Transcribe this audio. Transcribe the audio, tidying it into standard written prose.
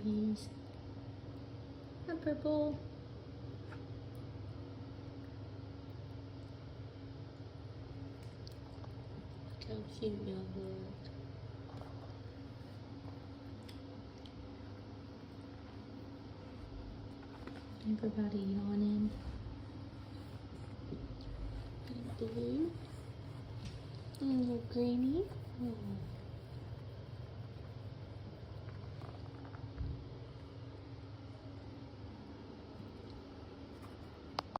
babies. Hi, Purple. Look how cute y'all look. Everybody yawning. Blue. Little greenie. Oh.